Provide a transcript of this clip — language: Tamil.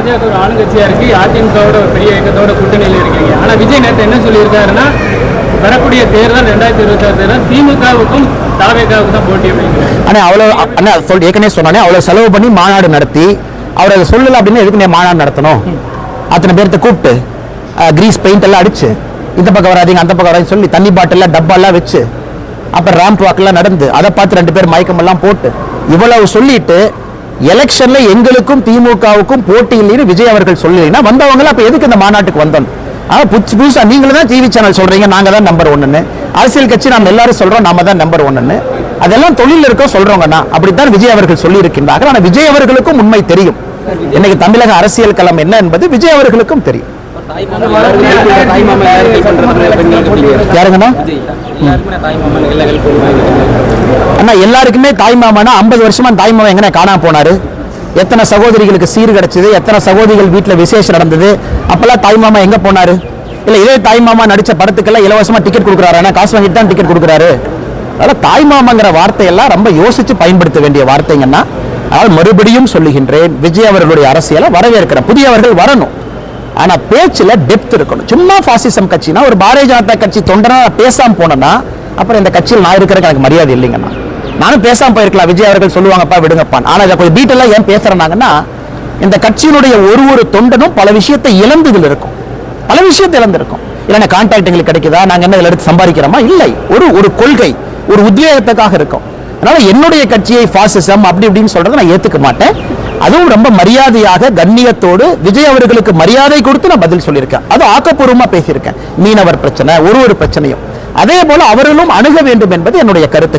பாஜக ஒரு ஆளுங்கட்சியா இருக்கு, அதிமுகவோட ஒரு பெரிய இயக்கத்தோட கூட்டணியில் இருக்கீங்க. ஆனா விஜய் நேற்று என்ன சொல்லியிருக்காருன்னா, வரக்கூடிய தேர்தல் 2026 தேர்தல் திமுகவுக்கும் தாவேகாவுக்கும் தான் போட்டி அப்படிங்கிறார். ஆனால் அவ்வளோ அண்ணா ஏற்கனவே சொன்னானே, அவ்வளோ செலவு பண்ணி மாநாடு நடத்தி அவர் அதை சொல்லலை அப்படின்னு எதுக்கு மாநாடு நடத்தணும்? அத்தனை பேர்த்த கூப்பிட்டு கிரீஸ் பெயிண்ட் எல்லாம் அடிச்சு இந்த பக்கம் வராதிங்க அந்த பக்கம் வராதின்னு சொல்லி தண்ணி பாட்டில் டப்பாலாம் வச்சு அப்புறம் ரேம்ப் வாக்கெல்லாம் நடந்து அதை பார்த்து 2 பேர் மயக்கமெல்லாம் போட்டு இவ்வளவு சொல்லிட்டு எலெக்ஷன்ல எங்களுக்கும் திமுகவுக்கும் போட்டி இல்லைன்னு விஜய் அவர்கள் சொல்லலைன்னா வந்தவங்க அப்ப எதுக்கு இந்த மாநாட்டுக்கு வந்தோம்? புதுசா நீங்களும் தான் டிவி சேனல் சொல்றீங்க நாங்க தான் நம்பர் 1ன்னு, அரசியல் கட்சி நம்ம எல்லாரும் சொல்றோம் நாம தான் நம்பர் 1ன்னு, அதெல்லாம் தொழில் இருக்க சொல்றோங்கன்னா அப்படித்தான் விஜய் அவர்கள் சொல்லி இருக்கின்றார்கள். ஆனா விஜய் அவர்களுக்கும் உண்மை தெரியும், இன்னைக்கு தமிழக அரசியல் களம் என்ன என்பது விஜய் அவர்களுக்கும் தெரியும். அண்ணா எல்லாருக்குமே தாய்மாமனா 50 வருஷமா தாய்மாமன் எங்க காணாம போனாரு? எத்தனை சகோதரிகளுக்கு சீர் கிடைச்சது, எத்தனை சகோதரிகள் வீட்டுல விசேஷம் நடந்தது, அப்பெல்லாம் தாய்மாமா எங்க போனாரு? இல்ல இதே தாய்மாமா நடிச்ச படத்துக்கெல்லாம் இலவசமா டிக்கெட் கொடுக்குறாரு, காசு வாங்கிட்டு தான் டிக்கெட் கொடுக்குறாரு. அதனால தாய்மாமாங்கிற வார்த்தையெல்லாம் ரொம்ப யோசிச்சு பயன்படுத்த வேண்டிய வார்த்தைங்கன்னா, அதனால் மறுபடியும் சொல்லுகின்றேன், விஜய் அவர்களுடைய அரசியலை வரவேற்கிற புதியவர்கள் வரணும். ஆனா பேச்சுல டெப்த் இருக்கணும். சும்மா பாசிசம் கட்சினா ஒரு பாரதிய ஜனதா கட்சி தொண்டனா பேசாம போனா அப்புறம் இந்த கட்சியில் நான் இருக்கிறதுக்கு எனக்கு மரியாதை இல்லைங்கண்ணா. நானும் பேசாம போயிருக்கலாம், விஜய் அவர்கள் சொல்லுவாங்கப்பா விடுங்கப்பா. ஆனா இதை கொஞ்சம் டீட்டெயிலாக ஏன் பேசுறாங்கன்னா, இந்த கட்சியினுடைய ஒரு தொண்டனும் பல விஷயத்தை இழந்ததில் இருக்கும், பல விஷயத்தை இழந்திருக்கும். இல்லைன்னா கான்டாக்ட் எங்களுக்கு கிடைக்குதா, நாங்க என்ன இதில் எடுத்து சம்பாதிக்கிறோமா? இல்லை, ஒரு கொள்கை ஒரு உத்வேகத்துக்காக இருக்கும். அதனால என்னுடைய கட்சியை பாசிசம் அப்படி இப்படின்னு சொல்றதை நான் ஏத்துக்க மாட்டேன். அதுவும் ரொம்ப மரியாதையாக கண்ணியத்தோடு விஜய் அவர்களுக்கு மரியாதை கொடுத்து நான் பதில் சொல்லியிருக்கேன். அது ஆக்கப்பூர்வமா பேசியிருக்கேன். மீனவர் பிரச்சனை ஒரு பிரச்சனையும் அதே போல அவர்களும் அணுக வேண்டும் என்பது என்னுடைய கருத்து.